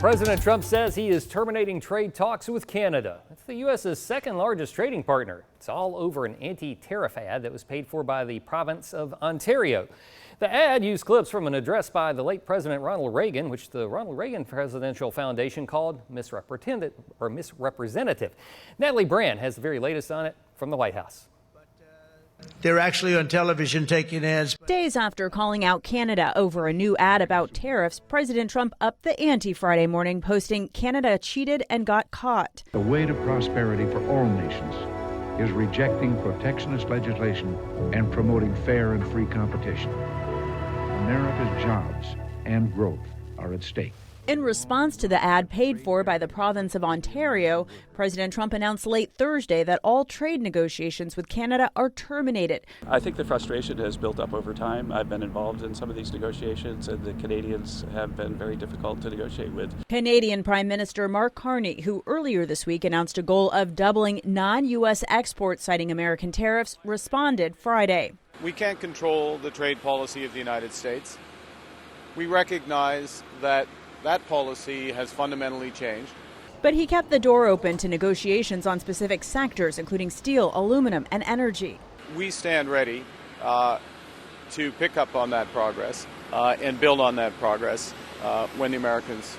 President Trump says he is terminating trade talks with Canada. It's the U.S.'s second largest trading partner. It's all over an anti-tariff ad that was paid for by the province of Ontario. The ad used clips from an address by the late President Ronald Reagan, which the Ronald Reagan Foundation called misrepresentative. Natalie Brand has the very latest on it from the White House. They're actually on television taking ads. Days after calling out Canada over a new ad about tariffs, President Trump upped the ante Friday morning, posting, "Canada cheated and got caught." The way to prosperity for all nations is rejecting protectionist legislation and promoting fair and free competition. America's jobs and growth are at stake. In response to the ad paid for by the province of Ontario, President Trump announced late Thursday that all trade negotiations with Canada are terminated. I think the frustration has built up over time. I've been involved in some of these negotiations, and the Canadians have been very difficult to negotiate with. Canadian Prime Minister Mark Carney, who earlier this week announced a goal of doubling non-U.S. exports citing American tariffs, responded Friday. We can't control the trade policy of the United States. We recognize that policy has fundamentally changed. But he kept the door open to negotiations on specific sectors, including steel, aluminum, and energy. We stand ready to pick up on that progress and build on that progress when the Americans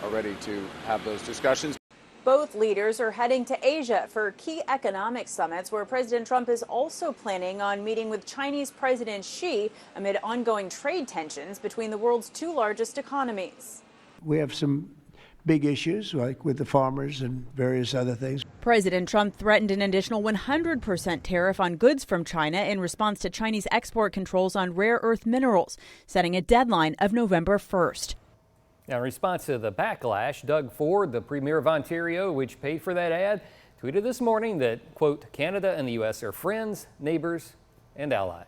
are ready to have those discussions. Both leaders are heading to Asia for key economic summits, where President Trump is also planning on meeting with Chinese President Xi amid ongoing trade tensions between the world's two largest economies. We have some big issues, like with the farmers and various other things. President Trump threatened an additional 100% tariff on goods from China in response to Chinese export controls on rare earth minerals, setting a deadline of November 1st. Now, in response to the backlash, Doug Ford, the Premier of Ontario, which paid for that ad, tweeted this morning that, quote, Canada and the U.S. are friends, neighbors, and allies.